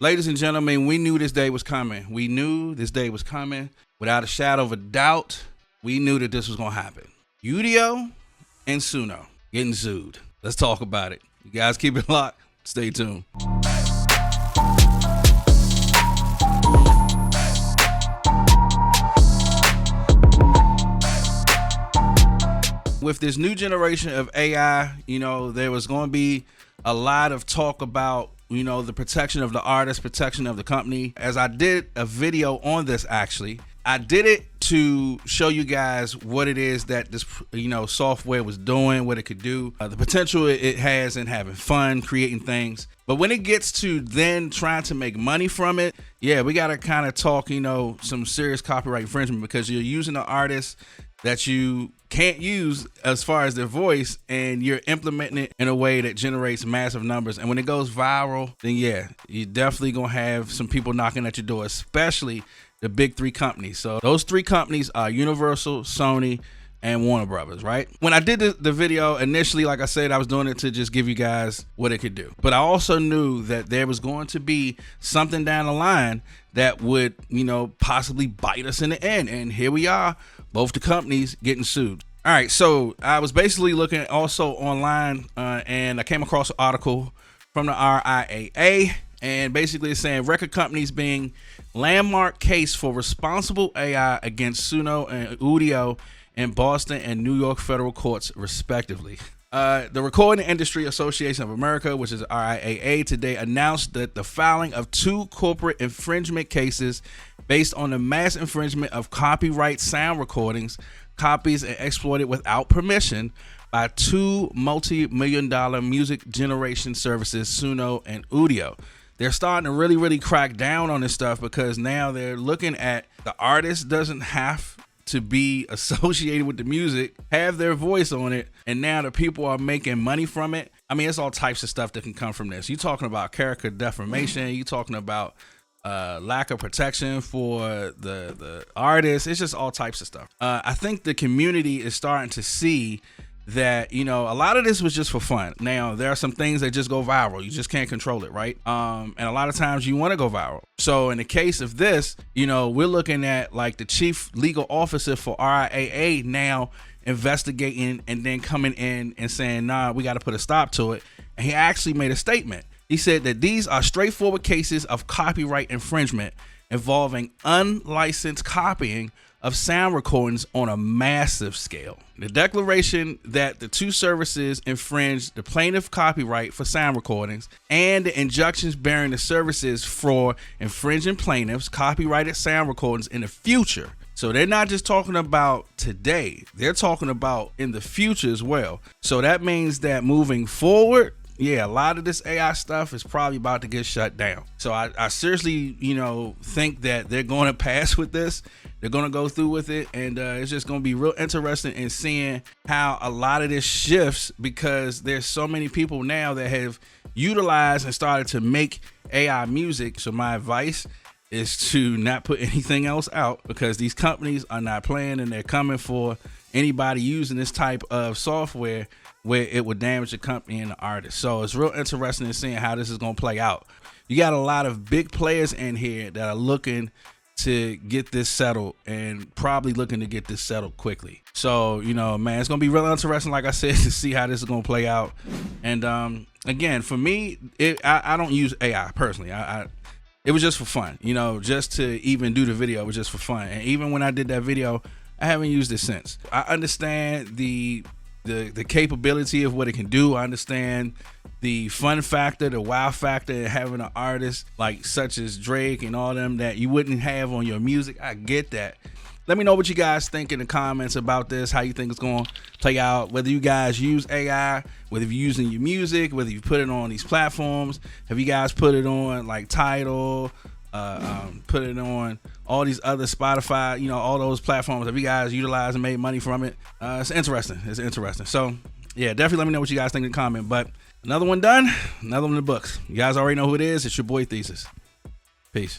Ladies and gentlemen, we knew this day was coming. We knew this day was coming. Without a shadow of a doubt, we knew that this was going to happen. Udio and Suno getting sued. Let's talk about it. You guys keep it locked. Stay tuned. With this new generation of AI, there was going to be a lot of talk about, the protection of the artist, protection of the company. As I did a video on this, actually, I did it to show you guys what it is that this, software was doing, what it could do, the potential it has in having fun, creating things. But when it gets to then trying to make money from it, we got to kind of talk, some serious copyright infringement, because you're using an artist that you can't use as far as their voice, and you're implementing it in a way that generates massive numbers. And when it goes viral, then you're definitely gonna have some people knocking at your door, especially the big three companies. So those three companies are Universal, Sony, and Warner Brothers, right? When I did the video initially, like I said, I was doing it to just give you guys what it could do. But I also knew that there was going to be something down the line that would, possibly bite us in the end. And here we are, both the companies getting sued. All right, so I was basically looking also online and I came across an article from the RIAA, and basically it's saying record companies being landmark case for responsible AI against Suno and Udio in Boston and New York federal courts, respectively. The Recording Industry Association of America, which is RIAA, today announced that the filing of 2 corporate infringement cases based on the mass infringement of copyright sound recordings, copies, and exploited without permission by 2 multi-million-dollar music generation services, Suno and Udio. They're starting to really crack down on this stuff, because now they're looking at the artist doesn't have to be associated with the music, have their voice on it, and now the people are making money from it. I mean, it's all types of stuff that can come from this. You're talking about character defamation. You're talking about lack of protection for the artist. It's just all types of stuff. I think the community is starting to see that, a lot of this was just for fun. Now, there are some things that just go viral. You just can't control it, right? And a lot of times you want to go viral. So in the case of this, we're looking at like the chief legal officer for RIAA now investigating and then coming in and saying, nah, we got to put a stop to it. And he actually made a statement. He said that these are straightforward cases of copyright infringement involving unlicensed copying of sound recordings on a massive scale. The declaration that the 2 services infringed the plaintiff copyright for sound recordings, and the injunctions bearing the services for infringing plaintiffs copyrighted sound recordings in the future. So they're not just talking about today, they're talking about in the future as well. So that means that moving forward, a lot of this AI stuff is probably about to get shut down. So I seriously, think that they're going to pass with this. They're going to go through with it. And it's just going to be real interesting in seeing how a lot of this shifts, because there's so many people now that have utilized and started to make AI music. So my advice is to not put anything else out, because these companies are not playing, and they're coming for anybody using this type of software where it would damage the company and the artist. So it's real interesting in seeing how this is going to play out. You got a lot of big players in here that are looking to get this settled, and probably looking to get this settled quickly. So, man, it's going to be real interesting, like I said, to see how this is going to play out. And again, for me, I don't use AI personally. It was just for fun, just to even do the video. It was just for fun. And even when I did that video, I haven't used it since. I understand the capability of what it can do. I understand the fun factor, the wow factor of having an artist like such as Drake and all them that you wouldn't have on your music. I get that. Let me know what you guys think in the comments about this, how you think it's going to play out, whether you guys use AI, whether you're using your music, whether you put it on these platforms. Have you guys put it on like Tidal, put it on all these other Spotify, all those platforms? Have you guys utilized and made money from it? It's interesting. So definitely let me know what you guys think in the comment. But another one done, another one in the books. You guys already know who it is. It's your boy Thesis. Peace.